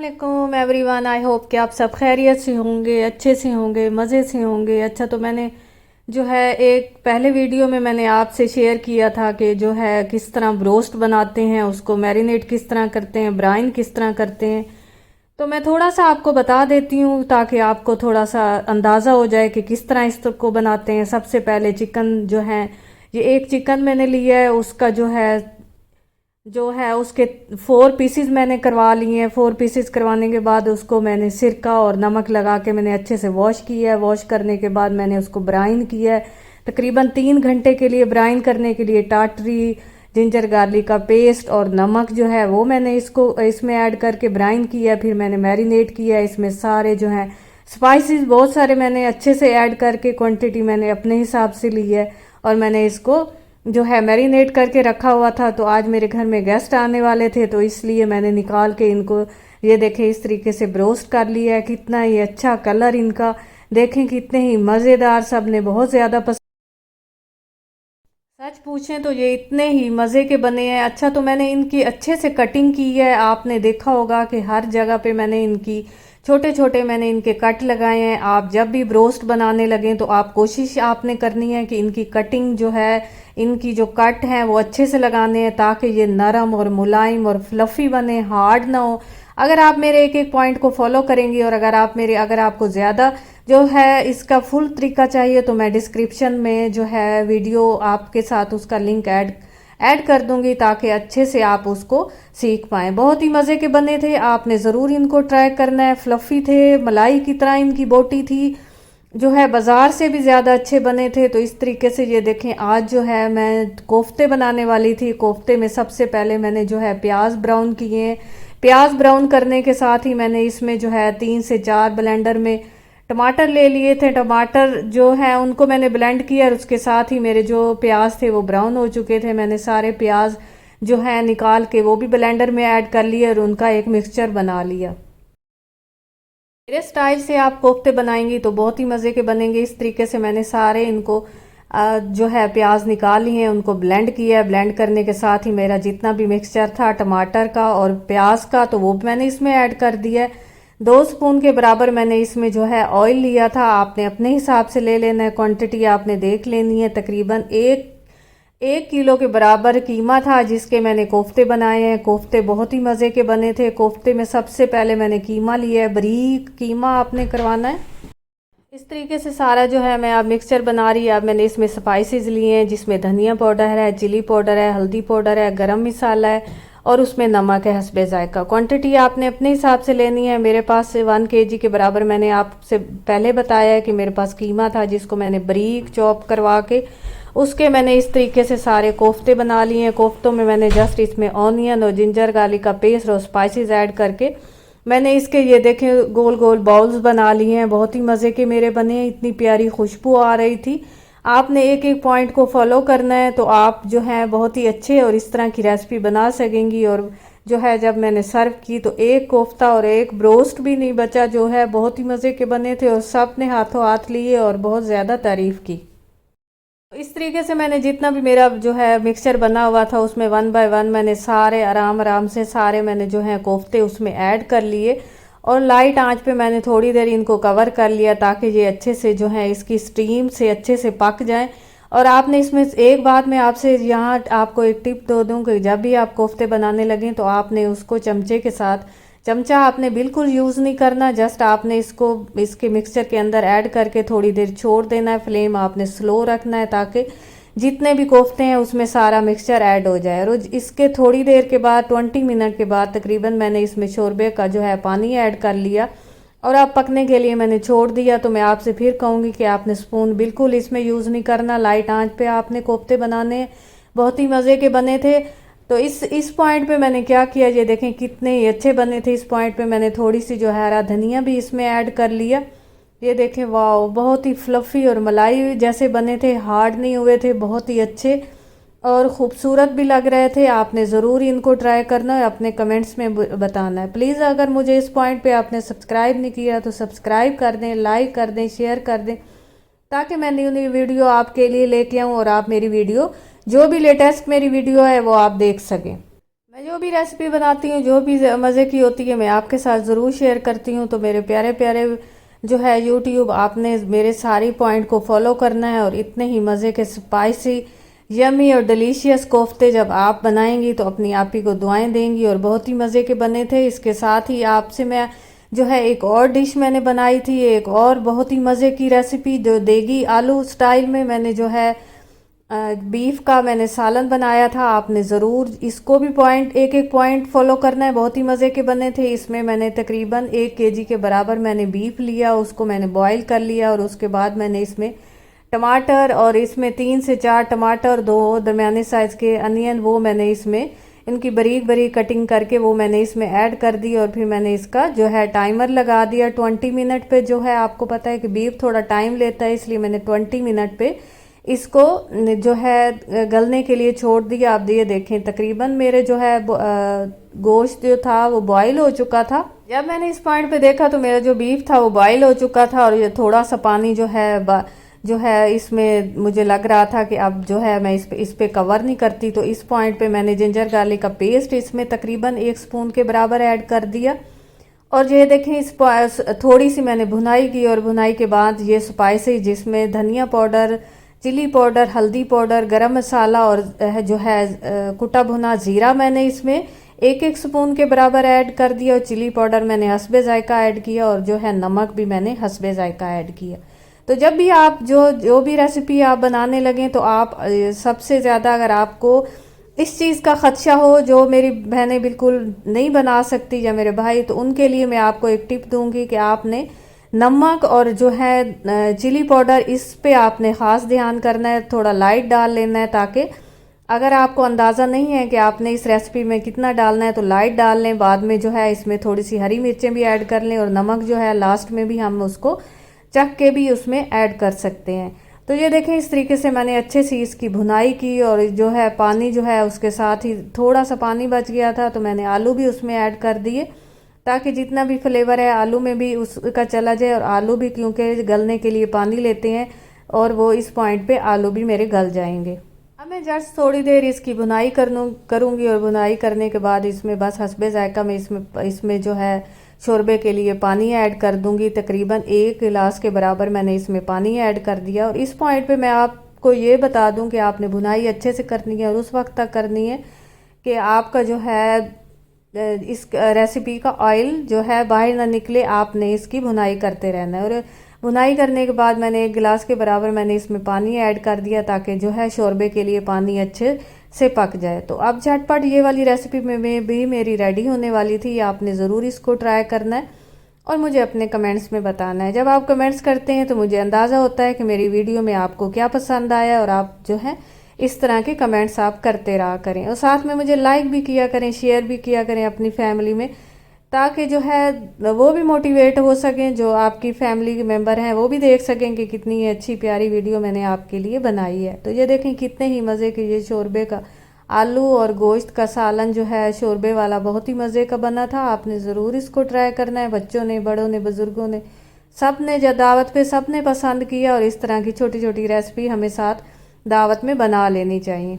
अस्सलाम everyone. I hope कि आप सब खैरियत से होंगे, अच्छे से होंगे, मज़े से होंगे। अच्छा, तो मैंने जो है एक पहले वीडियो में मैंने आपसे शेयर किया था कि जो है किस तरह ब्रोस्ट बनाते हैं, उसको मैरिनेट किस तरह करते हैं, ब्राइन किस तरह करते हैं। तो मैं थोड़ा सा आपको बता देती हूँ ताकि आपको थोड़ा सा अंदाज़ा हो जाए कि किस तरह इसको बनाते हैं। सबसे पहले चिकन जो है, ये एक चिकन मैंने लिया है, उसका जो है उसके 4 पीसेस मैंने करवा लिए हैं। 4 पीसेस करवाने के बाद उसको मैंने सिरका और नमक लगा के मैंने अच्छे से वॉश किया है। वॉश करने के बाद मैंने उसको ब्राइन किया है तकरीबन 3 घंटे के लिए। ब्राइन करने के लिए टाटरी, जिंजर गार्लिक का पेस्ट और नमक जो है वो मैंने इसमें ऐड करके ब्राइन किया। फिर मैंने मैरिनेट किया। इसमें सारे जो हैं स्पाइसेस बहुत सारे मैंने अच्छे से ऐड करके, क्वांटिटी मैंने अपने हिसाब से ली है और मैंने इसको जो है मैरिनेट करके रखा हुआ था। तो आज मेरे घर में गेस्ट आने वाले थे तो इसलिए मैंने निकाल के इनको, ये देखें, इस तरीके से ब्रोस्ट कर लिया है। कितना ही अच्छा कलर इनका, देखें कितने ही मज़ेदार, सब ने बहुत ज़्यादा पसंद। सच पूछें तो ये इतने ही मज़े के बने हैं। अच्छा, तो मैंने इनकी अच्छे से कटिंग की है। आपने देखा होगा कि हर जगह पे मैंने इनकी छोटे छोटे मैंने इनके कट लगाए हैं। आप जब भी ब्रोस्ट बनाने लगें तो आप कोशिश आपने करनी है कि इनकी कटिंग जो है, इनकी जो कट हैं वो अच्छे से लगाने हैं ताकि ये नरम और मुलायम और फ्लफ़ी बने, हार्ड ना हो। अगर आप मेरे एक एक पॉइंट को फॉलो करेंगी और अगर आपको ज़्यादा जो है इसका फुल तरीका चाहिए तो मैं डिस्क्रिप्शन में जो है वीडियो आपके साथ उसका लिंक ऐड कर दूंगी ताकि अच्छे से आप उसको सीख पाएँ। बहुत ही मज़े के बने थे, आपने ज़रूर इनको ट्राई करना है। फ्लफ़ी थे, मलाई की तरह इनकी बोटी थी, जो है बाज़ार से भी ज़्यादा अच्छे बने थे। तो इस तरीके से ये देखें, आज जो है मैं कोफ्ते बनाने वाली थी। कोफ्ते में सबसे पहले मैंने जो है प्याज ब्राउन किए हैं। प्याज ब्राउन करने के साथ ही मैंने इसमें जो है 3 से 4 ब्लेंडर में टमाटर ले लिए थे। टमाटर जो है उनको मैंने ब्लेंड किया और उसके साथ ही मेरे जो प्याज थे वो ब्राउन हो चुके थे। मैंने सारे प्याज जो है निकाल के वो भी ब्लेंडर में ऐड कर लिए और उनका एक मिक्सचर बना लिया। मेरे स्टाइल से आप कोफ्ते बनाएंगी तो बहुत ही मज़े के बनेंगे। इस तरीके से मैंने सारे इनको जो है प्याज निकाल लिए हैं, उनको ब्लेंड किया है। ब्लेंड करने के साथ ही मेरा जितना भी मिक्सचर था टमाटर का और प्याज का तो वो मैंने इसमें ऐड कर दिया है। 2 स्पून के बराबर मैंने इसमें जो है ऑयल लिया था। आपने अपने हिसाब से ले लेना है, क्वांटिटी आपने देख लेनी है। तकरीबन एक किलो के बराबर कीमा था जिसके मैंने कोफ्ते बनाए हैं। कोफ्ते बहुत ही मज़े के बने थे। कोफ्ते में सबसे पहले मैंने कीमा लिया है, बारीक कीमा आपने करवाना है। इस तरीके से सारा जो है मैं अब मिक्सचर बना रही है। अब मैंने इसमें स्पाइसेस लिए हैं जिसमें धनिया पाउडर है, चिली पाउडर है, हल्दी पाउडर है, गरम मसाला है और उसमें नमक है हस्बे जायका। क्वांटिटी आपने अपने हिसाब से लेनी है। मेरे पास से 1 kg के बराबर मैंने आपसे पहले बताया है कि मेरे पास कीमा था जिसको मैंने बारीक चॉप करवा के उसके मैंने इस तरीके से सारे कोफ्ते बना लिए हैं। कोफ्तों में मैंने जस्ट इसमें ऑनियन और जिंजर गार्लिक का पेस्ट और स्पाइसेस ऐड करके मैंने इसके, ये देखें, गोल गोल बाउल्स बना लिए हैं। बहुत ही मज़े के मेरे बने हैं, इतनी प्यारी खुशबू आ रही थी। आपने एक एक पॉइंट को फॉलो करना है तो आप जो है बहुत ही अच्छे और इस तरह की रेसिपी बना सकेंगी। और जो है जब मैंने सर्व की तो एक कोफ्ता और एक ब्रोस्ट भी नहीं बचा। जो है बहुत ही मज़े के बने थे और सब ने हाथों हाथ लिए और बहुत ज़्यादा तारीफ़ की। इस तरीके से मैंने जितना भी मेरा जो है मिक्सचर बना हुआ था उसमें 1 बाय 1 मैंने सारे आराम आराम से सारे मैंने जो है कोफ्ते उसमें ऐड कर लिए और लाइट आंच पे मैंने थोड़ी देर इनको कवर कर लिया ताकि ये अच्छे से जो है इसकी स्टीम से अच्छे से पक जाएं। और आपने इसमें एक बात मैं आपसे यहाँ आपको एक टिप दे दूँ कि जब भी आप कोफ्ते बनाने लगें तो आपने उसको चमचा आपने बिल्कुल यूज़ नहीं करना। जस्ट आपने इसको इसके मिक्सचर के अंदर ऐड करके थोड़ी देर छोड़ देना है। फ्लेम आपने स्लो रखना है ताकि जितने भी कोफ्ते हैं उसमें सारा मिक्सचर ऐड हो जाए। और इसके थोड़ी देर के बाद 20 मिनट के बाद तकरीबन मैंने इसमें शोरबे का जो है पानी ऐड कर लिया और अब पकने के लिए मैंने छोड़ दिया। तो मैं आपसे फिर कहूँगी कि आपने स्पून बिल्कुल इसमें यूज़ नहीं करना। लाइट आंच पे आपने कोफ्ते बनाने हैं। बहुत ही मज़े के बने थे। तो इस पॉइंट पे मैंने क्या किया, ये देखें कितने ही अच्छे बने थे। इस पॉइंट पे मैंने थोड़ी सी जो है हरा धनिया भी इसमें ऐड कर लिया। ये देखें, वाह, बहुत ही फ्लफ़ी और मलाई जैसे बने थे, हार्ड नहीं हुए थे, बहुत ही अच्छे और ख़ूबसूरत भी लग रहे थे। आपने ज़रूर इनको ट्राई करना है, अपने कमेंट्स में बताना है। प्लीज़ अगर मुझे इस पॉइंट पे आपने सब्सक्राइब नहीं किया तो सब्सक्राइब कर दें, लाइक कर दें, शेयर कर दें ताकि मैं न्यू न्यू वीडियो आपके लिए लेके आऊँ और आप मेरी वीडियो जो भी लेटेस्ट मेरी वीडियो है वो आप देख सकें। मैं जो भी रेसिपी बनाती हूँ, जो भी मज़े की होती है, मैं आपके साथ ज़रूर शेयर करती हूँ। तो मेरे प्यारे प्यारे जो है यूट्यूब, आपने मेरे सारी पॉइंट को फॉलो करना है और इतने ही मज़े के स्पाइसी, यमी और डिलीशियस कोफ्ते जब आप बनाएंगी तो अपनी आप ही को दुआएं देंगी। और बहुत ही मज़े के बने थे। इसके साथ ही आपसे मैं जो है एक और डिश मैंने बनाई थी, एक और बहुत ही मज़े की रेसिपी, जो देगी आलू स्टाइल में मैंने जो है बीफ का मैंने सालन बनाया था। आपने ज़रूर इसको भी पॉइंट, एक एक पॉइंट फॉलो करना है। बहुत ही मज़े के बने थे। इसमें मैंने तकरीबन 1 केजी के बराबर मैंने बीफ लिया, उसको मैंने बॉईल कर लिया और उसके बाद मैंने इसमें टमाटर और इसमें 3 से 4 टमाटर, 2 दरमियाने साइज़ के अनियन, वो मैंने इसमें इनकी बारीक बारीक कटिंग करके वो मैंने इसमें ऐड कर दी। और फिर मैंने इसका जो है टाइमर लगा दिया 20 मिनट पे। जो है आपको पता है कि बीफ थोड़ा टाइम लेता है, इसलिए मैंने 20 मिनट पे इसको जो है गलने के लिए छोड़ दिया। आप ये देखें तकरीबन मेरे जो है गोश्त जो था वो बॉईल हो चुका था। जब मैंने इस पॉइंट पे देखा तो मेरा जो बीफ था वो बॉईल हो चुका था और ये थोड़ा सा पानी जो है इसमें मुझे लग रहा था कि अब जो है मैं इस पे कवर नहीं करती। तो इस पॉइंट पे मैंने जिंजर गार्लिक का पेस्ट इसमें तकरीबन 1 स्पून के बराबर ऐड कर दिया। और ये देखें इस थोड़ी सी मैंने भुनाई की और भुनाई के बाद ये स्पाइसी, जिसमें धनिया पाउडर, चिली पाउडर, हल्दी पाउडर, गरम मसाला और जो है कुटा भुना ज़ीरा मैंने इसमें 1 1 स्पून के बराबर ऐड कर दिया। और चिली पाउडर मैंने हस्बे जायका ऐड किया और जो है नमक भी मैंने हस्बे जायका ऐड किया। तो जब भी आप जो भी रेसिपी आप बनाने लगें तो आप सबसे ज़्यादा, अगर आपको इस चीज़ का ख़दशा हो जो मेरी बहनें बिल्कुल नहीं बना सकती या मेरे भाई, तो उनके लिए मैं आपको एक टिप दूंगी कि आपने नमक और जो है चिली पाउडर, इस पे आपने ख़ास ध्यान करना है, थोड़ा लाइट डाल लेना है, ताकि अगर आपको अंदाज़ा नहीं है कि आपने इस रेसिपी में कितना डालना है तो लाइट डाल लें। बाद में जो है इसमें थोड़ी सी हरी मिर्चें भी ऐड कर लें और नमक जो है लास्ट में भी हम उसको चख के भी उसमें ऐड कर सकते हैं। तो ये देखें इस तरीके से मैंने अच्छे से इसकी भुनाई की और जो है पानी जो है उसके साथ ही थोड़ा सा पानी बच गया था तो मैंने आलू भी उसमें ऐड कर दिए, ताकि जितना भी फ्लेवर है आलू में भी उसका चला जाए। और आलू भी क्योंकि गलने के लिए पानी लेते हैं और वो इस पॉइंट पे आलू भी मेरे गल जाएंगे। अब मैं जस्ट थोड़ी देर इसकी भुनाई करूँगी और भुनाई करने के बाद इसमें बस हस्बे जायका में इसमें जो है शोरबे के लिए पानी ऐड कर दूंगी। तकरीबन 1 गिलास के बराबर मैंने इसमें पानी ऐड कर दिया। और इस पॉइंट पे मैं आपको ये बता दूं कि आपने भुनाई अच्छे से करनी है और उस वक्त तक करनी है कि आपका जो है इस रेसिपी का ऑयल जो है बाहर ना निकले। आपने इसकी भुनाई करते रहना है। और भुनाई करने के बाद मैंने 1 गिलास के बराबर मैंने इसमें पानी ऐड कर दिया, ताकि जो है शोरबे के लिए पानी अच्छे से पक जाए। तो अब झटपट ये वाली रेसिपी में भी मेरी रेडी होने वाली थी। आपने ज़रूर इसको ट्राई करना है और मुझे अपने कमेंट्स में बताना है। जब आप कमेंट्स करते हैं तो मुझे अंदाज़ा होता है कि मेरी वीडियो में आपको क्या पसंद आया, और आप जो है इस तरह के कमेंट्स आप करते रहा करें। और साथ में मुझे लाइक भी किया करें, शेयर भी किया करें अपनी फैमिली में, ताकि जो है वो भी मोटिवेट हो सकें, जो आपकी फैमिली के मेंबर हैं वो भी देख सकें कि कितनी अच्छी प्यारी वीडियो मैंने आपके लिए बनाई है। तो ये देखें कितने ही मज़े के ये शोरबे का आलू और गोश्त का सालन जो है शोरबे वाला बहुत ही मज़े का बना था। आपने ज़रूर इसको ट्राई करना है। बच्चों ने, बड़ों ने, बुज़ुर्गों ने, सब ने दावत पे सब ने पसंद किया। और इस तरह की छोटी छोटी रेसिपी हमें साथ दावत में बना लेनी चाहिए।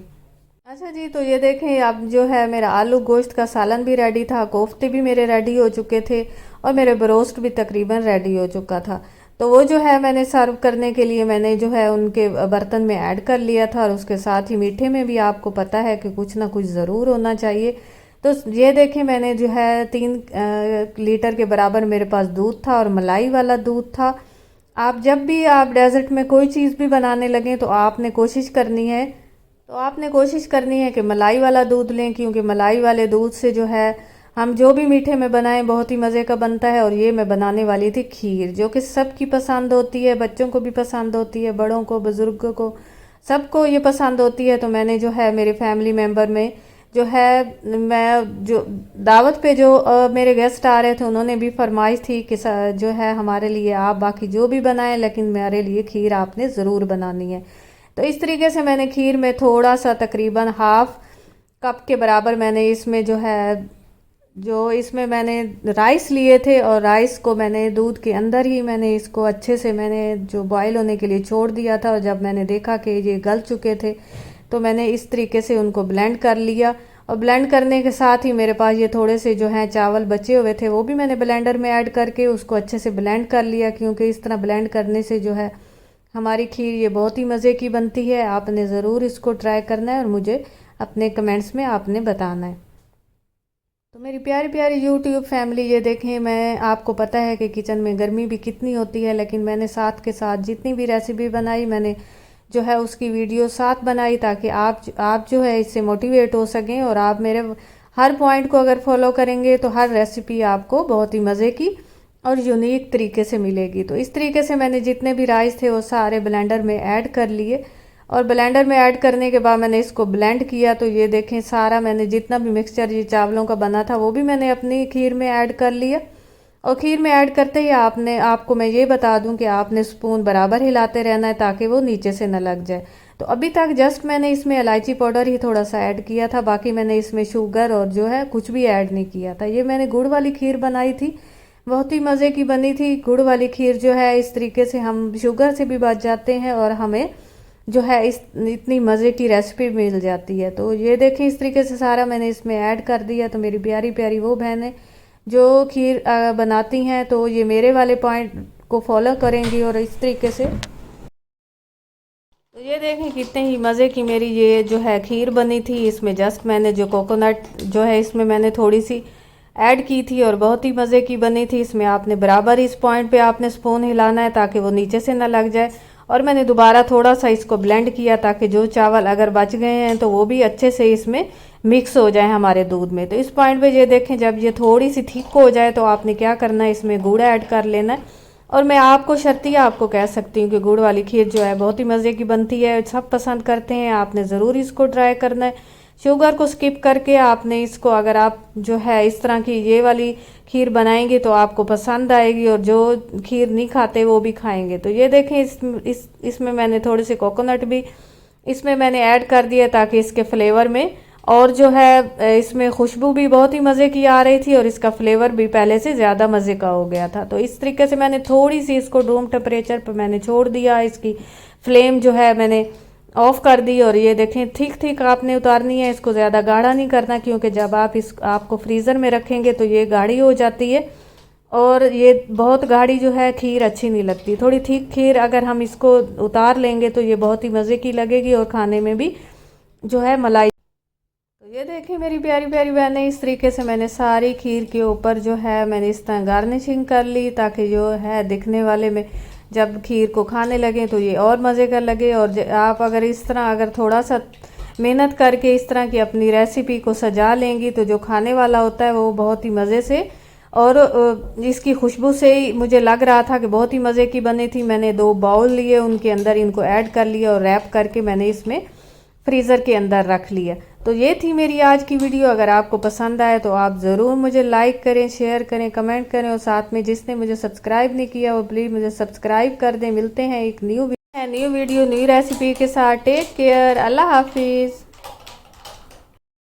अच्छा जी, तो ये देखें अब जो है मेरा आलू गोश्त का सालन भी रेडी था, कोफ्ते भी मेरे रेडी हो चुके थे और मेरे ब्रोस्ट भी तकरीबन रेडी हो चुका था। तो वो जो है मैंने सर्व करने के लिए मैंने जो है उनके बर्तन में ऐड कर लिया था। और उसके साथ ही मीठे में भी आपको पता है कि कुछ ना कुछ ज़रूर होना चाहिए। तो ये देखें मैंने जो है 3 लीटर के बराबर मेरे पास दूध था और मलाई वाला दूध था। आप जब भी आप डेजर्ट में कोई चीज़ भी बनाने लगें तो आपने कोशिश करनी है कि मलाई वाला दूध लें, क्योंकि मलाई वाले दूध से जो है हम जो भी मीठे में बनाएं बहुत ही मज़े का बनता है। और ये मैं बनाने वाली थी खीर, जो कि सबकी पसंद होती है, बच्चों को भी पसंद होती है, बड़ों को, बुज़ुर्गों को, सबको ये पसंद होती है। तो मैंने जो है मेरे फैमिली मेम्बर में जो है मैं जो दावत पे जो मेरे गेस्ट आ रहे थे उन्होंने भी फरमाइश थी कि जो है हमारे लिए आप बाकी जो भी बनाएं, लेकिन मेरे लिए खीर आपने ज़रूर बनानी है। तो इस तरीके से मैंने खीर में थोड़ा सा तकरीबन हाफ कप के बराबर मैंने इसमें जो है इसमें मैंने राइस लिए थे और राइस को मैंने दूध के अंदर ही मैंने इसको अच्छे से मैंने जो बॉईल होने के लिए छोड़ दिया था। और जब मैंने देखा कि ये गल चुके थे तो मैंने इस तरीके से उनको ब्लेंड कर लिया। और ब्लेंड करने के साथ ही मेरे पास ये थोड़े से जो हैं चावल बचे हुए थे, वो भी मैंने ब्लेंडर में ऐड करके उसको अच्छे से ब्लेंड कर लिया, क्योंकि इस तरह ब्लेंड करने से जो है हमारी खीर ये बहुत ही मज़े की बनती है। आपने ज़रूर इसको ट्राई करना है और मुझे अपने कमेंट्स में आपने बताना है। तो मेरी प्यारी प्यारी यूट्यूब फैमिली, ये देखें, मैं आपको पता है कि किचन में गर्मी भी कितनी होती है, लेकिन मैंने साथ के साथ जितनी भी रेसिपी बनाई मैंने जो है उसकी वीडियो साथ बनाई, ताकि आप जो है इससे मोटिवेट हो सकें और आप मेरे हर पॉइंट को अगर फॉलो करेंगे तो हर रेसिपी आपको बहुत ही मज़े की और यूनिक तरीके से मिलेगी। तो इस तरीके से मैंने जितने भी राइस थे वो सारे ब्लेंडर में ऐड कर लिए और ब्लेंडर में ऐड करने के बाद मैंने इसको ब्लेंड किया। तो ये देखें, सारा मैंने जितना भी मिक्सचर ये चावलों का बना था वो भी मैंने अपनी खीर में ऐड कर लिया। और खीर में ऐड करते ही आपको मैं ये बता दूं कि आपने स्पून बराबर हिलाते रहना है ताकि वो नीचे से न लग जाए। तो अभी तक जस्ट मैंने इसमें इलायची पाउडर ही थोड़ा सा ऐड किया था, बाकी मैंने इसमें शुगर और जो है कुछ भी ऐड नहीं किया था। ये मैंने गुड़ वाली खीर बनाई थी, बहुत ही मज़े की बनी थी। गुड़ वाली खीर जो है इस तरीके से हम शुगर से भी बच जाते हैं और हमें जो है इतनी मज़े की रेसिपी मिल जाती है। तो ये देखें, इस तरीके से सारा मैंने इसमें ऐड कर दिया। तो मेरी प्यारी प्यारी वो बहनें जो खीर बनाती हैं तो ये मेरे वाले पॉइंट को फॉलो करेंगी और इस तरीके से। तो ये देखें कितने ही मज़े की मेरी ये जो है खीर बनी थी। इसमें जस्ट मैंने जो कोकोनट जो है इसमें मैंने थोड़ी सी ऐड की थी और बहुत ही मज़े की बनी थी। इसमें आपने बराबर इस पॉइंट पे आपने स्पून हिलाना है ताकि वो नीचे से ना लग जाए। और मैंने दोबारा थोड़ा सा इसको ब्लेंड किया ताकि जो चावल अगर बच गए हैं तो वो भी अच्छे से इसमें मिक्स हो जाए हमारे दूध में। तो इस पॉइंट पे ये देखें, जब ये थोड़ी सी थिक हो जाए तो आपने क्या करना है, इसमें गुड़ ऐड कर लेना है। और मैं आपको शर्तिया आपको कह सकती हूँ कि गुड़ वाली खीर जो है बहुत ही मज़े की बनती है, सब पसंद करते हैं। आपने ज़रूर इसको ट्राई करना है। शुगर को स्किप करके आपने इसको, अगर आप जो है इस तरह की ये वाली खीर बनाएंगे तो आपको पसंद आएगी और जो खीर नहीं खाते वो भी खाएंगे। तो ये देखें, इसमें मैंने थोड़े से कोकोनट भी इसमें मैंने ऐड कर दिया ताकि इसके फ्लेवर में और जो है इसमें खुशबू भी बहुत ही मज़े की आ रही थी और इसका फ्लेवर भी पहले से ज़्यादा मज़े का हो गया था। तो इस तरीके से मैंने थोड़ी सी इसको रूम टेम्परेचर पर मैंने छोड़ दिया। इसकी फ्लेम जो है मैंने ऑफ़ कर दी और ये देखें ठीक ठीक आपने उतारनी है, इसको ज़्यादा गाढ़ा नहीं करना, क्योंकि जब आपको फ्रीज़र में रखेंगे तो ये गाढ़ी हो जाती है और ये बहुत गाढ़ी जो है खीर अच्छी नहीं लगती। थोड़ी ठीक खीर अगर हम इसको उतार लेंगे तो ये बहुत ही मज़े की लगेगी और खाने में भी जो है मलाई। तो ये देखिए मेरी प्यारी प्यारी बहनें, इस तरीके से मैंने सारी खीर के ऊपर जो है मैंने इस तरह गार्निशिंग कर ली ताकि जो है दिखने वाले में जब खीर को खाने लगे तो ये और मज़े का लगे। और आप अगर इस तरह अगर थोड़ा सा मेहनत करके इस तरह की अपनी रेसिपी को सजा लेंगी तो जो खाने वाला होता है वो बहुत ही मज़े से, और इसकी खुशबू से ही मुझे लग रहा था कि बहुत ही मज़े की बनी थी। मैंने 2 बाउल लिए, उनके अंदर इनको ऐड कर लिया और रैप करके मैंने इसमें फ्रीज़र के अंदर रख लिया। तो ये थी मेरी आज की वीडियो। अगर आपको पसंद आए तो आप ज़रूर मुझे लाइक करें, शेयर करें, कमेंट करें और साथ में जिसने मुझे सब्सक्राइब नहीं किया वो प्लीज़ मुझे सब्सक्राइब कर दें। मिलते हैं एक न्यू वीडियो न्यू रेसिपी के साथ। टेक केयर, अल्लाह हाफिज़।